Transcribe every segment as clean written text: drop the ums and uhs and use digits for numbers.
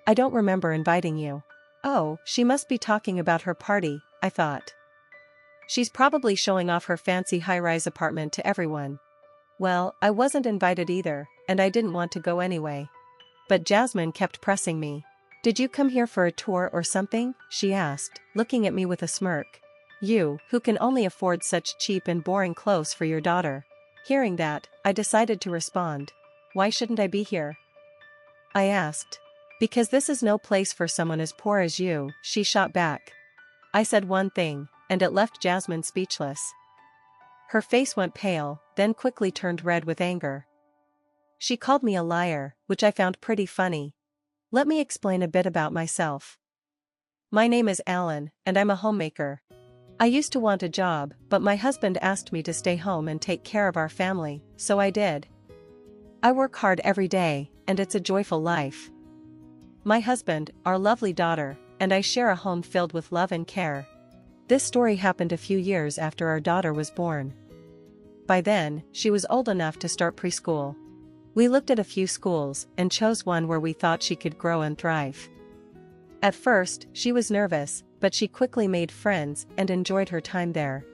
I don't remember inviting you. Oh, she must be talking about her party, I thought. She's probably showing off her fancy high-rise apartment to everyone. Well, I wasn't invited either, and I didn't want to go anyway. But Jasmine kept pressing me. Did you come here for a tour or something? She asked, looking at me with a smirk. You, who can only afford such cheap and boring clothes for your daughter. Hearing that, I decided to respond. Why shouldn't I be here? I asked. Because this is no place for someone as poor as you, she shot back. I said one thing, and it left Jasmine speechless. Her face went pale, then quickly turned red with anger. She called me a liar, which I found pretty funny. Let me explain a bit about myself. My name is Alan, and I'm a homemaker. I used to want a job, but my husband asked me to stay home and take care of our family, so I did. I work hard every day, and it's a joyful life. My husband, our lovely daughter, and I share a home filled with love and care. This story happened a few years after our daughter was born. By then, she was old enough to start preschool. We looked at a few schools and chose one where we thought she could grow and thrive. At first, she was nervous, but she quickly made friends and enjoyed her time there.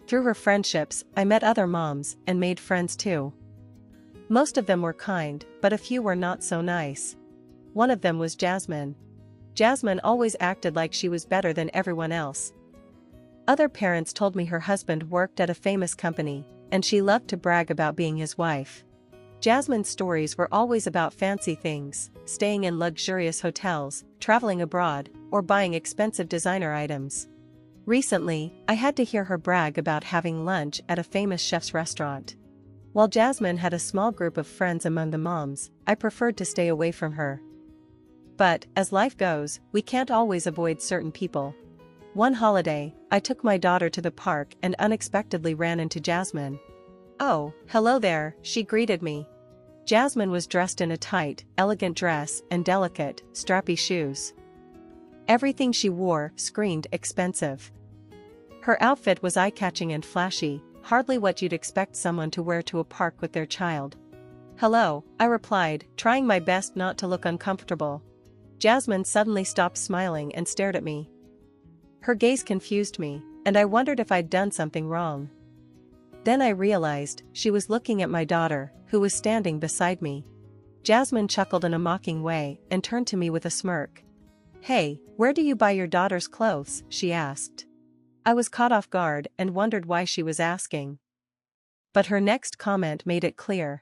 Through her friendships, I met other moms and made friends too. Most of them were kind, but a few were not so nice. One of them was Jasmine. Jasmine always acted like she was better than everyone else. Other parents told me her husband worked at a famous company, and she loved to brag about being his wife. Jasmine's stories were always about fancy things, staying in luxurious hotels, traveling abroad, or buying expensive designer items. Recently, I had to hear her brag about having lunch at a famous chef's restaurant. While Jasmine had a small group of friends among the moms, I preferred to stay away from her. But, as life goes, we can't always avoid certain people. One holiday, I took my daughter to the park and unexpectedly ran into Jasmine. "Oh, hello there," she greeted me. Jasmine was dressed in a tight, elegant dress and delicate, strappy shoes. Everything she wore screamed expensive. Her outfit was eye-catching and flashy, hardly what you'd expect someone to wear to a park with their child. "Hello," I replied, trying my best not to look uncomfortable. Jasmine suddenly stopped smiling and stared at me. Her gaze confused me, and I wondered if I'd done something wrong. Then I realized she was looking at my daughter, who was standing beside me. Jasmine chuckled in a mocking way and turned to me with a smirk. "Hey, where do you buy your daughter's clothes?" she asked. I was caught off guard and wondered why she was asking. But her next comment made it clear.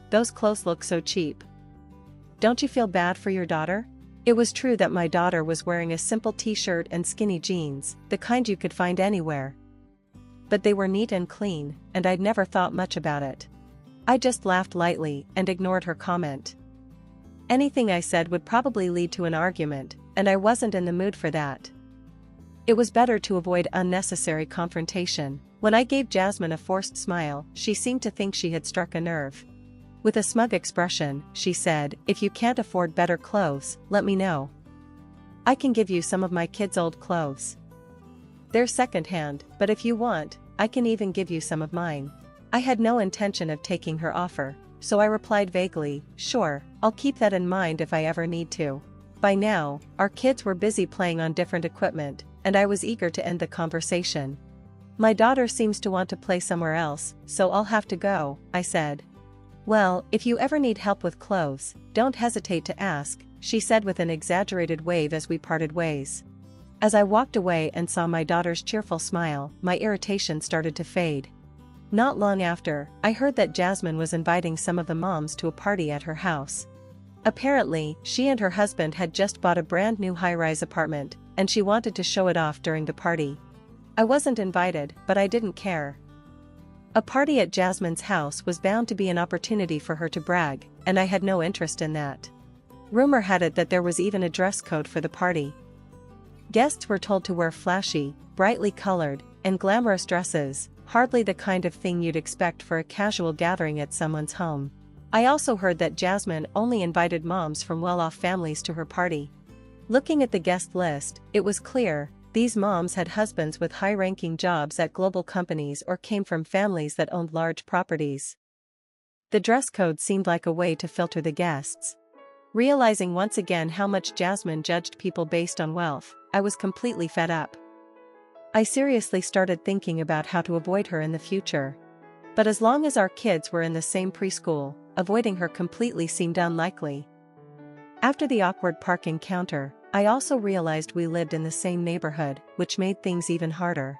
"Those clothes look so cheap. Don't you feel bad for your daughter?" It was true that my daughter was wearing a simple t-shirt and skinny jeans, the kind you could find anywhere. But they were neat and clean, and I'd never thought much about it. I just laughed lightly and ignored her comment. Anything I said would probably lead to an argument, and I wasn't in the mood for that. It was better to avoid unnecessary confrontation. When I gave Jasmine a forced smile, she seemed to think she had struck a nerve. With a smug expression, she said, "If you can't afford better clothes, let me know. I can give you some of my kids' old clothes. They're secondhand, but if you want, I can even give you some of mine." I had no intention of taking her offer, so I replied vaguely, "Sure, I'll keep that in mind if I ever need to." By now, our kids were busy playing on different equipment, and I was eager to end the conversation. "My daughter seems to want to play somewhere else, so I'll have to go," I said. "Well, if you ever need help with clothes, don't hesitate to ask," she said with an exaggerated wave as we parted ways. As I walked away and saw my daughter's cheerful smile, my irritation started to fade. Not long after, I heard that Jasmine was inviting some of the moms to a party at her house. Apparently, she and her husband had just bought a brand new high-rise apartment, and she wanted to show it off during the party. I wasn't invited, but I didn't care. A party at Jasmine's house was bound to be an opportunity for her to brag, and I had no interest in that. Rumor had it that there was even a dress code for the party. Guests were told to wear flashy, brightly colored, and glamorous dresses, hardly the kind of thing you'd expect for a casual gathering at someone's home. I also heard that Jasmine only invited moms from well-off families to her party. Looking at the guest list, it was clear these moms had husbands with high-ranking jobs at global companies or came from families that owned large properties. The dress code seemed like a way to filter the guests. Realizing once again how much Jasmine judged people based on wealth, I was completely fed up. I seriously started thinking about how to avoid her in the future. But as long as our kids were in the same preschool, avoiding her completely seemed unlikely. After the awkward park encounter, I also realized we lived in the same neighborhood, which made things even harder.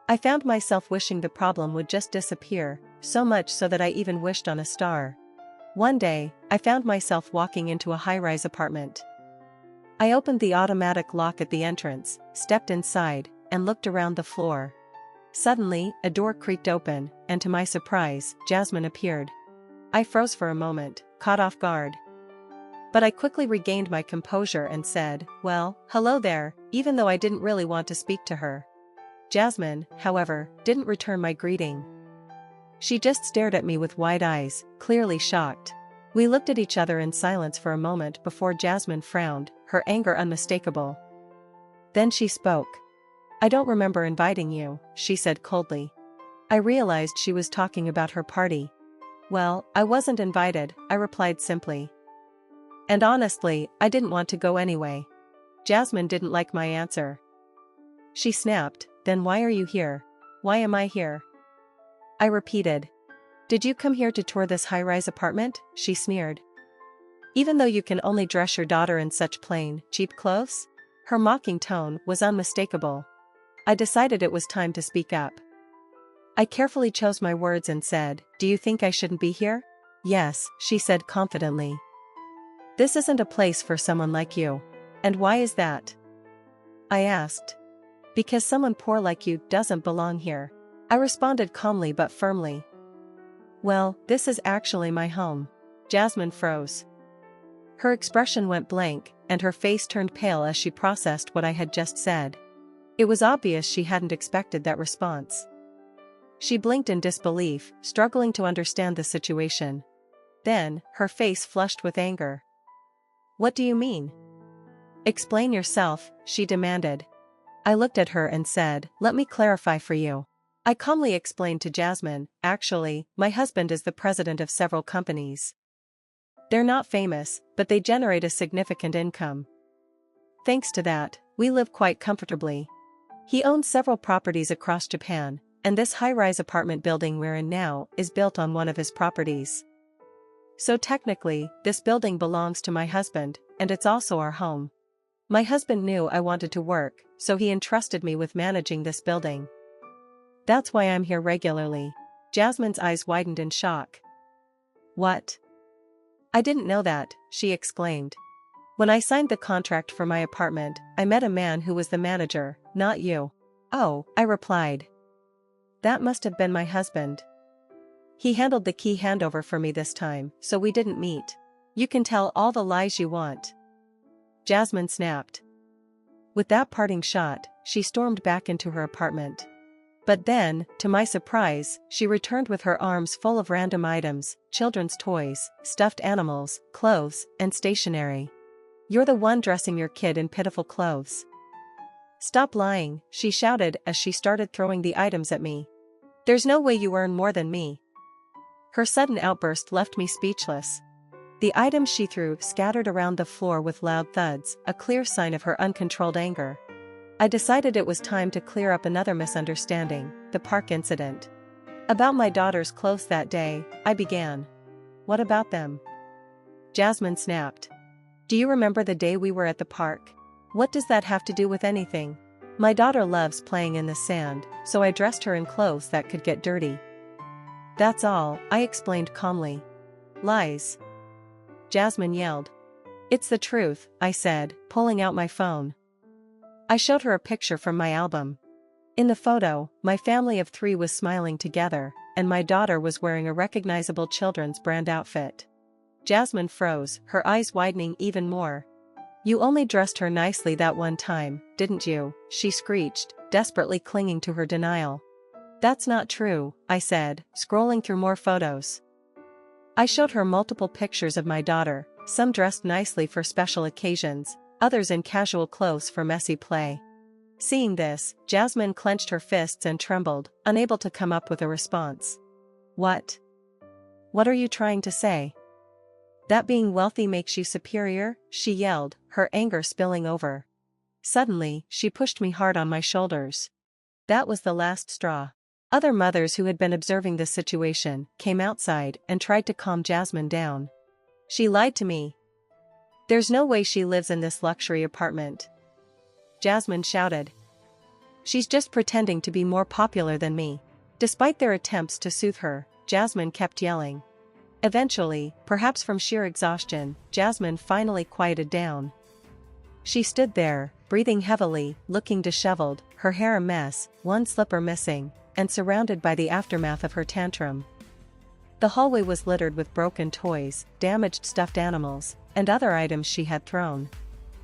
I found myself wishing the problem would just disappear, so much so that I even wished on a star. One day, I found myself walking into a high-rise apartment. I opened the automatic lock at the entrance, stepped inside, and looked around the floor. Suddenly, a door creaked open, and to my surprise, Jasmine appeared. I froze for a moment, caught off guard. But I quickly regained my composure and said, "Well, hello there," even though I didn't really want to speak to her. Jasmine, however, didn't return my greeting. She just stared at me with wide eyes, clearly shocked. We looked at each other in silence for a moment before Jasmine frowned, her anger unmistakable. Then she spoke. "I don't remember inviting you," she said coldly. I realized she was talking about her party. "Well, I wasn't invited," I replied simply. And honestly, I didn't want to go anyway. Jasmine didn't like my answer. She snapped, "Then why are you here? Why am I here?" I repeated. "Did you come here to tour this high-rise apartment?" she sneered. "Even though you can only dress your daughter in such plain, cheap clothes?" Her mocking tone was unmistakable. I decided it was time to speak up. I carefully chose my words and said, "Do you think I shouldn't be here?" "Yes," she said confidently. "This isn't a place for someone like you." "And why is that?" I asked. "Because someone poor like you doesn't belong here," I responded calmly but firmly. "Well, this is actually my home." Jasmine froze. Her expression went blank, and her face turned pale as she processed what I had just said. It was obvious she hadn't expected that response. She blinked in disbelief, struggling to understand the situation. Then, her face flushed with anger. "What do you mean?" "Explain yourself," she demanded. I looked at her and said, "Let me clarify for you." I calmly explained to Jasmine, "Actually, my husband is the president of several companies. They're not famous, but they generate a significant income. Thanks to that, we live quite comfortably. He owns several properties across Japan, and this high-rise apartment building we're in now is built on one of his properties. So technically, this building belongs to my husband, and it's also our home. My husband knew I wanted to work, so he entrusted me with managing this building. That's why I'm here regularly." Jasmine's eyes widened in shock. "What? I didn't know that," she exclaimed. "When I signed the contract for my apartment, I met a man who was the manager, not you." "Oh," I replied. "That must have been my husband. He handled the key handover for me this time, so we didn't meet. You can tell all the lies you want." Jasmine snapped. With that parting shot, she stormed back into her apartment. But then, to my surprise, she returned with her arms full of random items, children's toys, stuffed animals, clothes, and stationery. "You're the one dressing your kid in pitiful clothes." "Stop lying," she shouted as she started throwing the items at me. "There's no way you earn more than me." Her sudden outburst left me speechless. The items she threw scattered around the floor with loud thuds, a clear sign of her uncontrolled anger. I decided it was time to clear up another misunderstanding, the park incident. "About my daughter's clothes that day," I began. "What about them?" Jasmine snapped. "Do you remember the day we were at the park? What does that have to do with anything? My daughter loves playing in the sand, so I dressed her in clothes that could get dirty. That's all," I explained calmly. "Lies!" Jasmine yelled. "It's the truth," I said, pulling out my phone. I showed her a picture from my album. In the photo, my family of 3 was smiling together, and my daughter was wearing a recognizable children's brand outfit. Jasmine froze, her eyes widening even more. "You only dressed her nicely that one time, didn't you?" she screeched, desperately clinging to her denial. "That's not true," I said, scrolling through more photos. I showed her multiple pictures of my daughter, some dressed nicely for special occasions, others in casual clothes for messy play. Seeing this, Jasmine clenched her fists and trembled, unable to come up with a response. What are you trying to say?" That being wealthy makes you superior? She yelled, her anger spilling over. Suddenly, she pushed me hard on my shoulders. That was the last straw. Other mothers who had been observing the situation came outside and tried to calm Jasmine down. She lied to me. There's no way she lives in this luxury apartment. Jasmine shouted. She's just pretending to be more popular than me. Despite their attempts to soothe her, Jasmine kept yelling. Eventually, perhaps from sheer exhaustion, Jasmine finally quieted down. She stood there, breathing heavily, looking disheveled, her hair a mess, one slipper missing, and surrounded by the aftermath of her tantrum. The hallway was littered with broken toys, damaged stuffed animals, and other items she had thrown.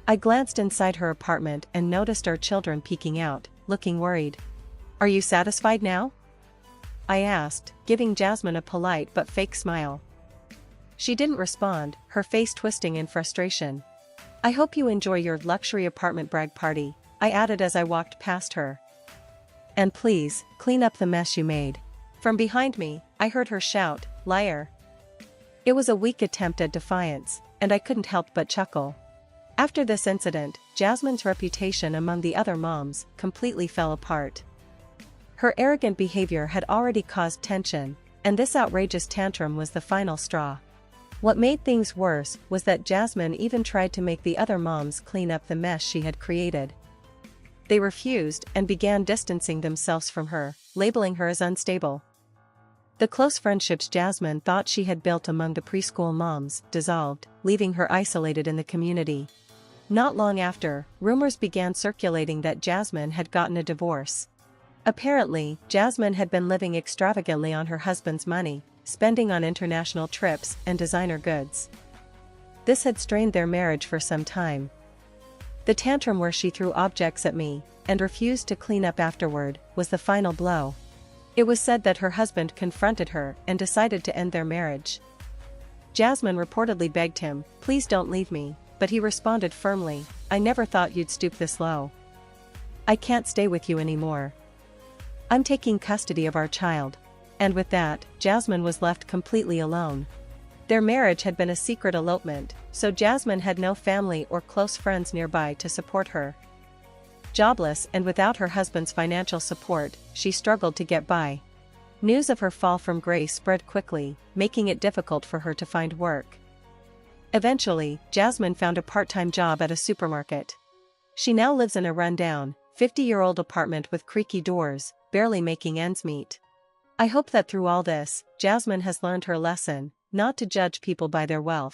I glanced inside her apartment and noticed our children peeking out, looking worried. "Are you satisfied now?" I asked, giving Jasmine a polite but fake smile. She didn't respond, her face twisting in frustration. "I hope you enjoy your luxury apartment brag party," I added as I walked past her. "And please, clean up the mess you made." From behind me, I heard her shout, "Liar." It was a weak attempt at defiance, and I couldn't help but chuckle. After this incident, Jasmine's reputation among the other moms completely fell apart. Her arrogant behavior had already caused tension, and this outrageous tantrum was the final straw. What made things worse was that Jasmine even tried to make the other moms clean up the mess she had created. They refused and began distancing themselves from her, labeling her as unstable. The close friendships Jasmine thought she had built among the preschool moms dissolved, leaving her isolated in the community. Not long after, rumors began circulating that Jasmine had gotten a divorce. Apparently, Jasmine had been living extravagantly on her husband's money, spending on international trips and designer goods. This had strained their marriage for some time. The tantrum where she threw objects at me and refused to clean up afterward was the final blow. It was said that her husband confronted her and decided to end their marriage. Jasmine reportedly begged him, "Please don't leave me," but he responded firmly, "I never thought you'd stoop this low. I can't stay with you anymore. I'm taking custody of our child." And with that, Jasmine was left completely alone. Their marriage had been a secret elopement, so Jasmine had no family or close friends nearby to support her. Jobless and without her husband's financial support, she struggled to get by. News of her fall from grace spread quickly, making it difficult for her to find work. Eventually, Jasmine found a part-time job at a supermarket. She now lives in a rundown, 50-year-old apartment with creaky doors, barely making ends meet. I hope that through all this, Jasmine has learned her lesson, not to judge people by their wealth.